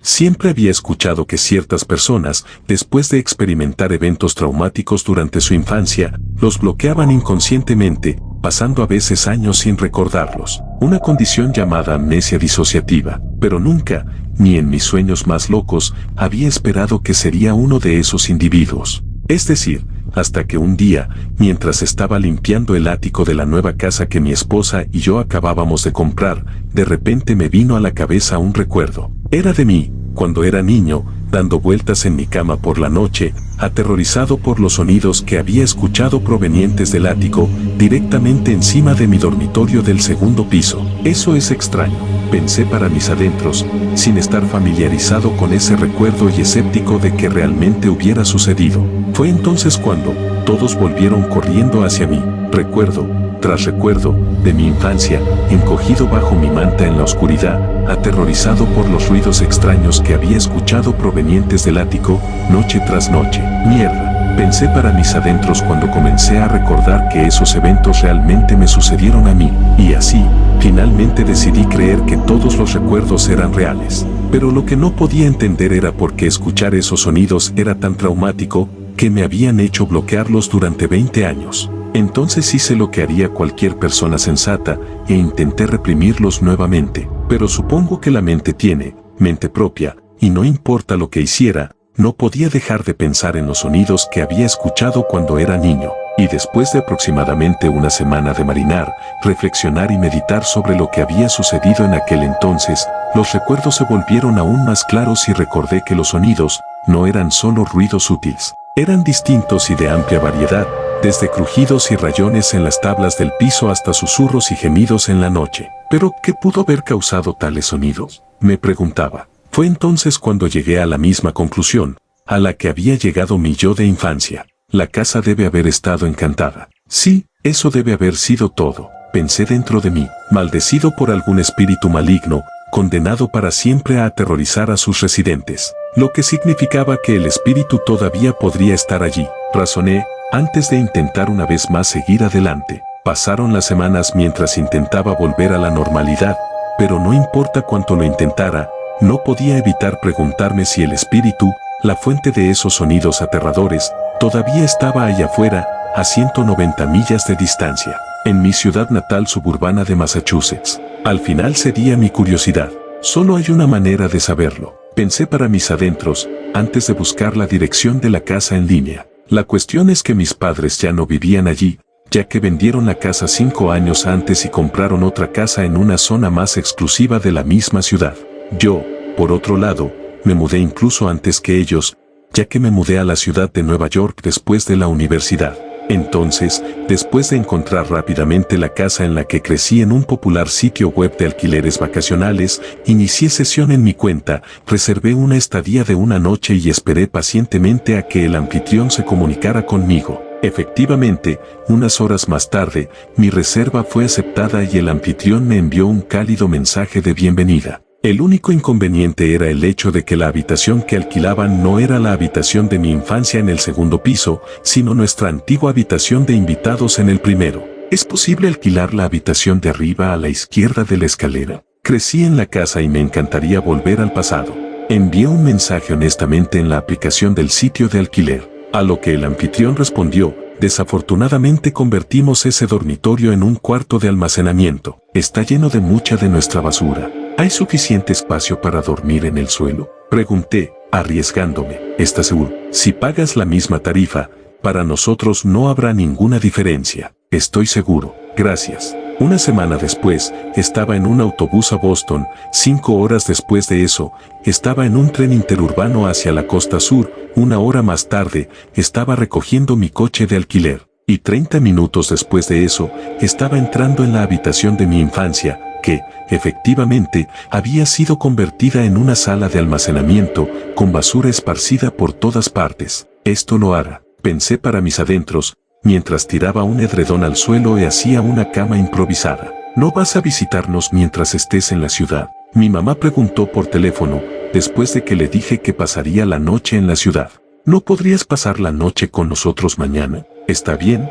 Siempre había escuchado que ciertas personas, después de experimentar eventos traumáticos durante su infancia, los bloqueaban inconscientemente, pasando a veces años sin recordarlos. Una condición llamada amnesia disociativa, pero nunca, ni en mis sueños más locos, había esperado que sería uno de esos individuos. Es decir, hasta que un día, mientras estaba limpiando el ático de la nueva casa que mi esposa y yo acabábamos de comprar, de repente me vino a la cabeza un recuerdo. Era de mí, cuando era niño, dando vueltas en mi cama por la noche, aterrorizado por los sonidos que había escuchado provenientes del ático, directamente encima de mi dormitorio del segundo piso. Eso es extraño, pensé para mis adentros, sin estar familiarizado con ese recuerdo y escéptico de que realmente hubiera sucedido. Fue entonces cuando todos volvieron corriendo hacia mí, recuerdo tras recuerdo de mi infancia, encogido bajo mi manta en la oscuridad, aterrorizado por los ruidos extraños que había escuchado provenientes del ático, noche tras noche. Mierda, pensé para mis adentros cuando comencé a recordar que esos eventos realmente me sucedieron a mí, y así, finalmente decidí creer que todos los recuerdos eran reales. Pero lo que no podía entender era por qué escuchar esos sonidos era tan traumático, que me habían hecho bloquearlos durante 20 años. Entonces hice lo que haría cualquier persona sensata e intenté reprimirlos nuevamente. Pero supongo que la mente tiene mente propia, y no importa lo que hiciera, no podía dejar de pensar en los sonidos que había escuchado cuando era niño. Y después de aproximadamente una semana de marinar, reflexionar y meditar sobre lo que había sucedido en aquel entonces, los recuerdos se volvieron aún más claros y recordé que los sonidos no eran solo ruidos sutiles. Eran distintos y de amplia variedad, desde crujidos y rayones en las tablas del piso hasta susurros y gemidos en la noche. ¿Pero qué pudo haber causado tales sonidos?, me preguntaba. Fue entonces cuando llegué a la misma conclusión, a la que había llegado mi yo de infancia. La casa debe haber estado encantada. Sí, eso debe haber sido todo, pensé dentro de mí, maldecido por algún espíritu maligno, condenado para siempre a aterrorizar a sus residentes, lo que significaba que el espíritu todavía podría estar allí, razoné, antes de intentar una vez más seguir adelante. Pasaron las semanas mientras intentaba volver a la normalidad, pero no importa cuánto lo intentara, no podía evitar preguntarme si el espíritu, la fuente de esos sonidos aterradores, todavía estaba allá afuera, a 190 millas de distancia, en mi ciudad natal suburbana de Massachusetts. Al final cedí a mi curiosidad. Solo hay una manera de saberlo, pensé para mis adentros, antes de buscar la dirección de la casa en línea. La cuestión es que mis padres ya no vivían allí, ya que vendieron la casa 5 años antes y compraron otra casa en una zona más exclusiva de la misma ciudad. Yo, por otro lado, me mudé incluso antes que ellos, ya que me mudé a la ciudad de Nueva York después de la universidad. Entonces, después de encontrar rápidamente la casa en la que crecí en un popular sitio web de alquileres vacacionales, inicié sesión en mi cuenta, reservé una estadía de una noche y esperé pacientemente a que el anfitrión se comunicara conmigo. Efectivamente, unas horas más tarde, mi reserva fue aceptada y el anfitrión me envió un cálido mensaje de bienvenida. El único inconveniente era el hecho de que la habitación que alquilaban no era la habitación de mi infancia en el segundo piso, sino nuestra antigua habitación de invitados en el primero. ¿Es posible alquilar la habitación de arriba a la izquierda de la escalera? Crecí en la casa y me encantaría volver al pasado. Envié un mensaje honestamente en la aplicación del sitio de alquiler, a lo que el anfitrión respondió: desafortunadamente convertimos ese dormitorio en un cuarto de almacenamiento. Está lleno de mucha de nuestra basura. ¿Hay suficiente espacio para dormir en el suelo?, pregunté, arriesgándome. ¿Estás seguro? Si pagas la misma tarifa, para nosotros no habrá ninguna diferencia. Estoy seguro, gracias. Una semana después, estaba en un autobús a Boston. 5 horas después de eso, estaba en un tren interurbano hacia la costa sur. 1 hora más tarde, estaba recogiendo mi coche de alquiler. Y 30 minutos después de eso, estaba entrando en la habitación de mi infancia, que, efectivamente, había sido convertida en una sala de almacenamiento, con basura esparcida por todas partes. Esto lo hará, pensé para mis adentros, mientras tiraba un edredón al suelo y hacía una cama improvisada. ¿No vas a visitarnos mientras estés en la ciudad?, mi mamá preguntó por teléfono, después de que le dije que pasaría la noche en la ciudad. ¿No podrías pasar la noche con nosotros mañana? Está bien,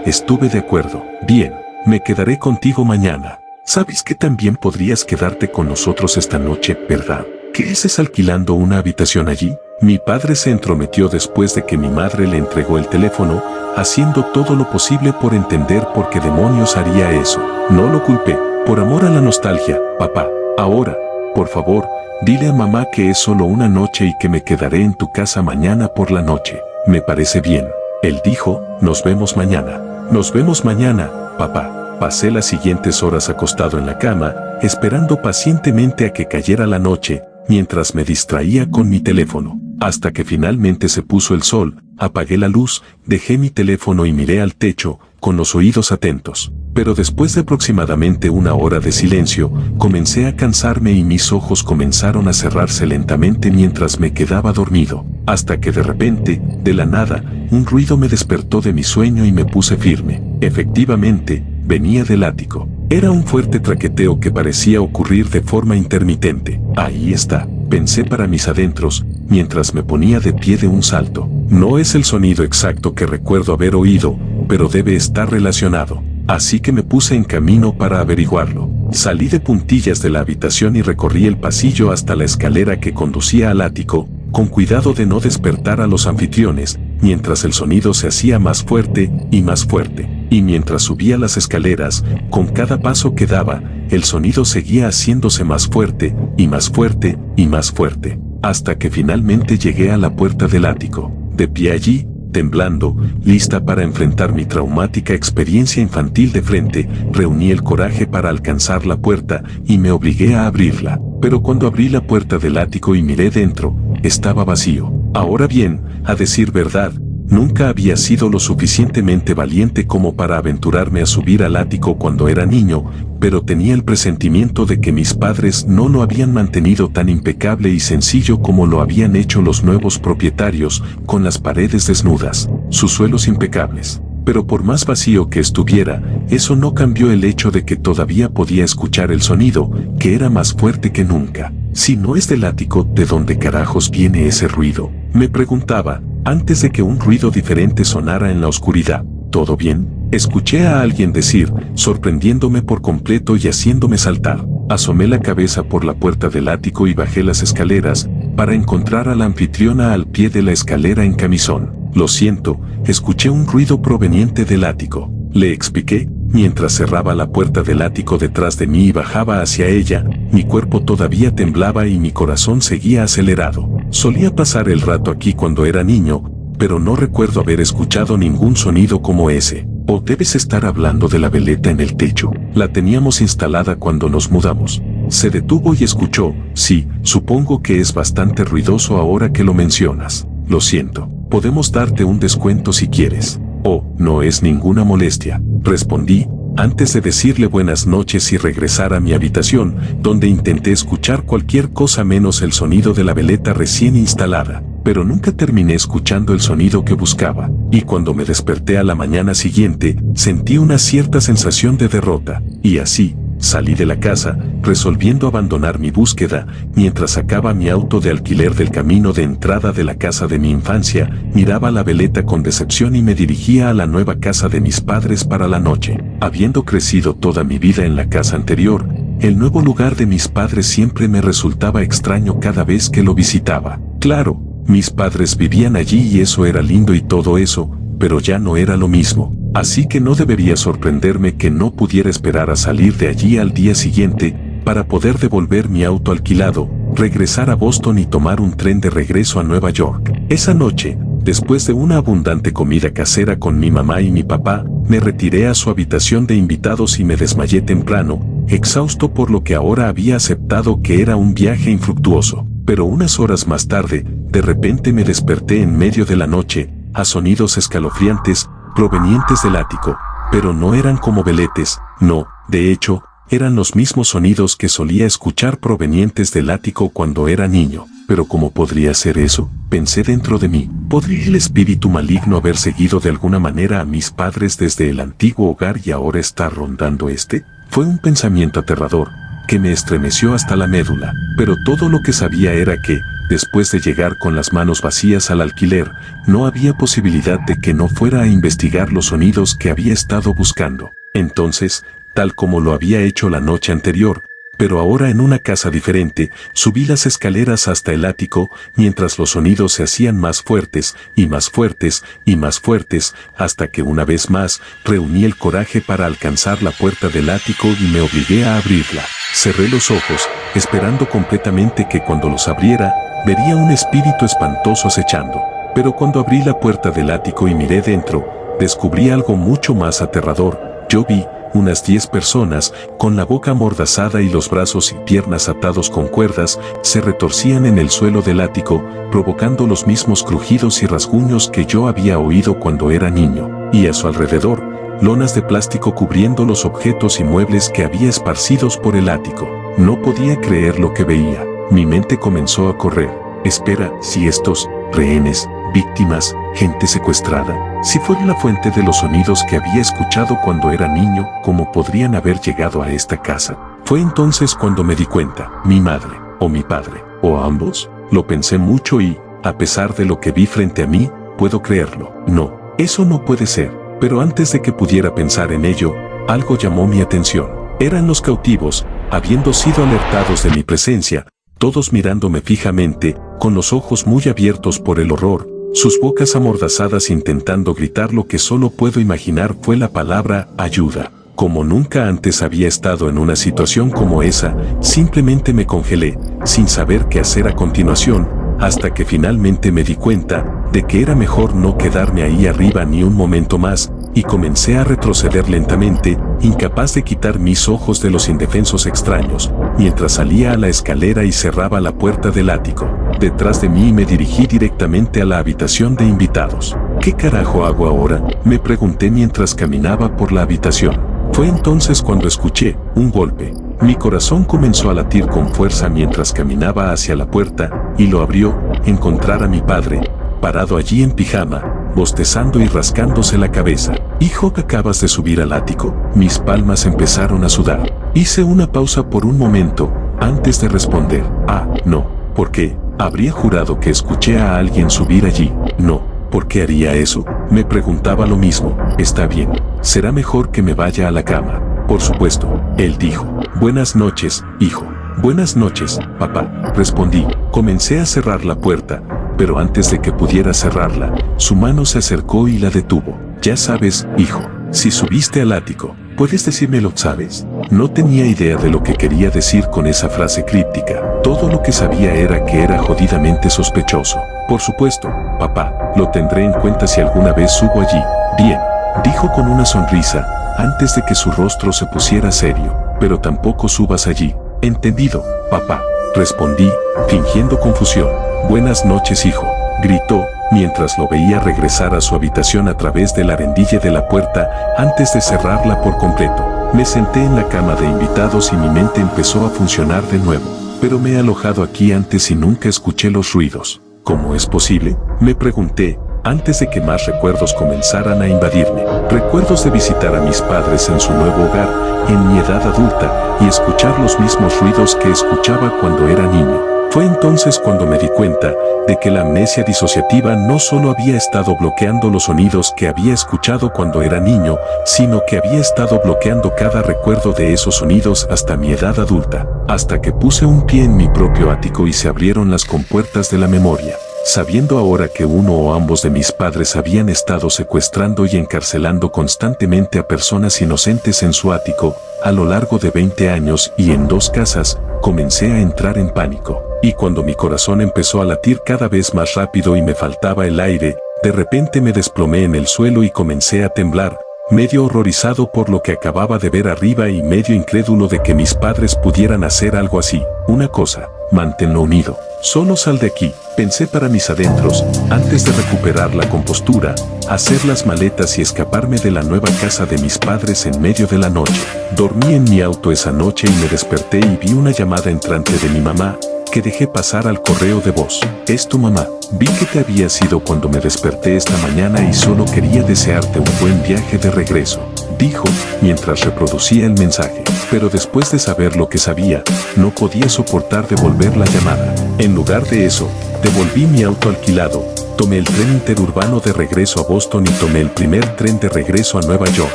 estuve de acuerdo. Bien, me quedaré contigo mañana. Sabes que también podrías quedarte con nosotros esta noche, ¿verdad? ¿Qué haces alquilando una habitación allí? Mi padre se entrometió después de que mi madre le entregó el teléfono, haciendo todo lo posible por entender por qué demonios haría eso. No lo culpé, por amor a la nostalgia, papá. Ahora, por favor, dile a mamá que es solo una noche y que me quedaré en tu casa mañana por la noche. Me parece bien. Él dijo, nos vemos mañana. Nos vemos mañana, papá. Pasé las siguientes horas acostado en la cama, esperando pacientemente a que cayera la noche, mientras me distraía con mi teléfono. Hasta que finalmente se puso el sol, apagué la luz, dejé mi teléfono y miré al techo, con los oídos atentos. Pero después de aproximadamente una hora de silencio, comencé a cansarme y mis ojos comenzaron a cerrarse lentamente mientras me quedaba dormido. Hasta que de repente, de la nada, un ruido me despertó de mi sueño y me puse firme. Efectivamente, venía del ático. Era un fuerte traqueteo que parecía ocurrir de forma intermitente. Ahí está, pensé para mis adentros, mientras me ponía de pie de un salto. No es el sonido exacto que recuerdo haber oído, pero debe estar relacionado. Así que me puse en camino para averiguarlo. Salí de puntillas de la habitación y recorrí el pasillo hasta la escalera que conducía al ático, con cuidado de no despertar a los anfitriones, mientras el sonido se hacía más fuerte y más fuerte. Y mientras subía las escaleras, con cada paso que daba, el sonido seguía haciéndose más fuerte y más fuerte y más fuerte, hasta que finalmente llegué a la puerta del ático. De pie allí, temblando, lista para enfrentar mi traumática experiencia infantil de frente, reuní el coraje para alcanzar la puerta y me obligué a abrirla. Pero cuando abrí la puerta del ático y miré dentro, estaba vacío. Ahora bien, a decir verdad, nunca había sido lo suficientemente valiente como para aventurarme a subir al ático cuando era niño, pero tenía el presentimiento de que mis padres no lo habían mantenido tan impecable y sencillo como lo habían hecho los nuevos propietarios, con las paredes desnudas, sus suelos impecables. Pero por más vacío que estuviera, eso no cambió el hecho de que todavía podía escuchar el sonido, que era más fuerte que nunca. Si no es del ático, ¿de dónde carajos viene ese ruido?, me preguntaba, antes de que un ruido diferente sonara en la oscuridad. ¿Todo bien?, escuché a alguien decir, sorprendiéndome por completo y haciéndome saltar. Asomé la cabeza por la puerta del ático y bajé las escaleras, para encontrar a la anfitriona al pie de la escalera en camisón. Lo siento, escuché un ruido proveniente del ático, le expliqué, mientras cerraba la puerta del ático detrás de mí y bajaba hacia ella. Mi cuerpo todavía temblaba y mi corazón seguía acelerado. Solía pasar el rato aquí cuando era niño, pero no recuerdo haber escuchado ningún sonido como ese. ¿O debes estar hablando de la veleta en el techo? La teníamos instalada cuando nos mudamos. Se detuvo y escuchó. Sí, supongo que es bastante ruidoso ahora que lo mencionas. Lo siento, podemos darte un descuento si quieres. Oh, no es ninguna molestia, respondí, antes de decirle buenas noches y regresar a mi habitación, donde intenté escuchar cualquier cosa menos el sonido de la veleta recién instalada. Pero nunca terminé escuchando el sonido que buscaba, y cuando me desperté a la mañana siguiente, sentí una cierta sensación de derrota, y así, salí de la casa, resolviendo abandonar mi búsqueda. Mientras sacaba mi auto de alquiler del camino de entrada de la casa de mi infancia, miraba la veleta con decepción y me dirigía a la nueva casa de mis padres para la noche. Habiendo crecido toda mi vida en la casa anterior, el nuevo lugar de mis padres siempre me resultaba extraño cada vez que lo visitaba. Claro, mis padres vivían allí y eso era lindo y todo eso, pero ya no era lo mismo. Así que no debería sorprenderme que no pudiera esperar a salir de allí al día siguiente, para poder devolver mi auto alquilado, regresar a Boston y tomar un tren de regreso a Nueva York. Esa noche, después de una abundante comida casera con mi mamá y mi papá, me retiré a su habitación de invitados y me desmayé temprano, exhausto por lo que ahora había aceptado que era un viaje infructuoso. Pero unas horas más tarde, de repente me desperté en medio de la noche, a sonidos escalofriantes, provenientes del ático, pero no eran como veletes, no, de hecho, eran los mismos sonidos que solía escuchar provenientes del ático cuando era niño. Pero ¿cómo podría ser eso?, pensé dentro de mí. ¿Podría el espíritu maligno haber seguido de alguna manera a mis padres desde el antiguo hogar y ahora estar rondando este? Fue un pensamiento aterrador, que me estremeció hasta la médula, pero todo lo que sabía era que, después de llegar con las manos vacías al alquiler, no había posibilidad de que no fuera a investigar los sonidos que había estado buscando. Entonces, tal como lo había hecho la noche anterior, pero ahora en una casa diferente, subí las escaleras hasta el ático, mientras los sonidos se hacían más fuertes, y más fuertes, y más fuertes, hasta que una vez más, reuní el coraje para alcanzar la puerta del ático y me obligué a abrirla. Cerré los ojos, esperando completamente que cuando los abriera, vería un espíritu espantoso acechando. Pero cuando abrí la puerta del ático y miré dentro, descubrí algo mucho más aterrador. Yo vi unas 10 personas, con la boca amordazada y los brazos y piernas atados con cuerdas, se retorcían en el suelo del ático, provocando los mismos crujidos y rasguños que yo había oído cuando era niño. Y a su alrededor, lonas de plástico cubriendo los objetos y muebles que había esparcidos por el ático. No podía creer lo que veía. Mi mente comenzó a correr. Espera, si estos rehenes, víctimas, gente secuestrada, si fueron la fuente de los sonidos que había escuchado cuando era niño, ¿cómo podrían haber llegado a esta casa? Fue entonces cuando me di cuenta, mi madre, o mi padre, o ambos. Lo pensé mucho y, a pesar de lo que vi frente a mí, puedo creerlo. No, eso no puede ser. Pero antes de que pudiera pensar en ello, algo llamó mi atención. Eran los cautivos, habiendo sido alertados de mi presencia, todos mirándome fijamente, con los ojos muy abiertos por el horror, sus bocas amordazadas intentando gritar lo que solo puedo imaginar fue la palabra ayuda. Como nunca antes había estado en una situación como esa, simplemente me congelé, sin saber qué hacer a continuación, hasta que finalmente me di cuenta de que era mejor no quedarme ahí arriba ni un momento más, y comencé a retroceder lentamente, incapaz de quitar mis ojos de los indefensos extraños, mientras salía a la escalera y cerraba la puerta del ático. Detrás de mí me dirigí directamente a la habitación de invitados. ¿Qué carajo hago ahora?, me pregunté mientras caminaba por la habitación. Fue entonces cuando escuché un golpe. Mi corazón comenzó a latir con fuerza mientras caminaba hacia la puerta, y lo abrió, encontrar a mi padre, parado allí en pijama, bostezando y rascándose la cabeza. «Hijo, ¿acabas de subir al ático?». Mis palmas empezaron a sudar. Hice una pausa por un momento, antes de responder. «Ah, no. ¿Por qué? Habría jurado que escuché a alguien subir allí». «No. ¿Por qué haría eso?». Me preguntaba lo mismo. «Está bien. Será mejor que me vaya a la cama». «Por supuesto», él dijo. «Buenas noches, hijo». «Buenas noches, papá», respondí. Comencé a cerrar la puerta, pero antes de que pudiera cerrarla, su mano se acercó y la detuvo. «Ya sabes, hijo, si subiste al ático, ¿puedes decírmelo, sabes?». No tenía idea de lo que quería decir con esa frase críptica. Todo lo que sabía era que era jodidamente sospechoso. «Por supuesto, papá, lo tendré en cuenta si alguna vez subo allí». «Bien», dijo con una sonrisa, antes de que su rostro se pusiera serio. «Pero tampoco subas allí». «Entendido, papá», respondí, fingiendo confusión. «Buenas noches, hijo», gritó, mientras lo veía regresar a su habitación a través del arendille de la puerta, antes de cerrarla por completo. Me senté en la cama de invitados y mi mente empezó a funcionar de nuevo. «Pero me he alojado aquí antes y nunca escuché los ruidos. ¿Cómo es posible?», me pregunté, antes de que más recuerdos comenzaran a invadirme. Recuerdos de visitar a mis padres en su nuevo hogar, en mi edad adulta, y escuchar los mismos ruidos que escuchaba cuando era niño. Fue entonces cuando me di cuenta de que la amnesia disociativa no solo había estado bloqueando los sonidos que había escuchado cuando era niño, sino que había estado bloqueando cada recuerdo de esos sonidos hasta mi edad adulta, hasta que puse un pie en mi propio ático y se abrieron las compuertas de la memoria. Sabiendo ahora que uno o ambos de mis padres habían estado secuestrando y encarcelando constantemente a personas inocentes en su ático, a lo largo de 20 años y en 2 casas, comencé a entrar en pánico. Y cuando mi corazón empezó a latir cada vez más rápido y me faltaba el aire, de repente me desplomé en el suelo y comencé a temblar, medio horrorizado por lo que acababa de ver arriba y medio incrédulo de que mis padres pudieran hacer algo así. «Una cosa, manténlo unido. Solo sal de aquí», pensé para mis adentros, antes de recuperar la compostura, hacer las maletas y escaparme de la nueva casa de mis padres en medio de la noche. Dormí en mi auto esa noche y me desperté y vi una llamada entrante de mi mamá, que dejé pasar al correo de voz. «Es tu mamá. Vi que te habías ido cuando me desperté esta mañana y solo quería desearte un buen viaje de regreso», dijo, mientras reproducía el mensaje. Pero después de saber lo que sabía, no podía soportar devolver la llamada. En lugar de eso, devolví mi auto alquilado, tomé el tren interurbano de regreso a Boston y tomé el primer tren de regreso a Nueva York.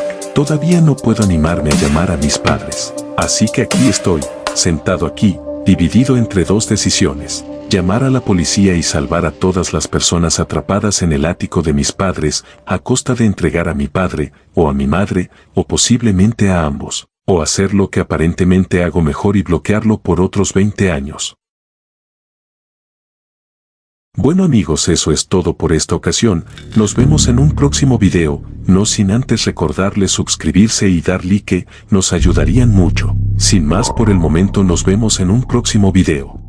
Todavía no puedo animarme a llamar a mis padres. Así que aquí estoy, sentado aquí, dividido entre dos decisiones: llamar a la policía y salvar a todas las personas atrapadas en el ático de mis padres, a costa de entregar a mi padre, o a mi madre, o posiblemente a ambos, o hacer lo que aparentemente hago mejor y bloquearlo por otros 20 años. Bueno amigos, eso es todo por esta ocasión. Nos vemos en un próximo video, no sin antes recordarles suscribirse y dar like, nos ayudarían mucho. Sin más por el momento, nos vemos en un próximo video.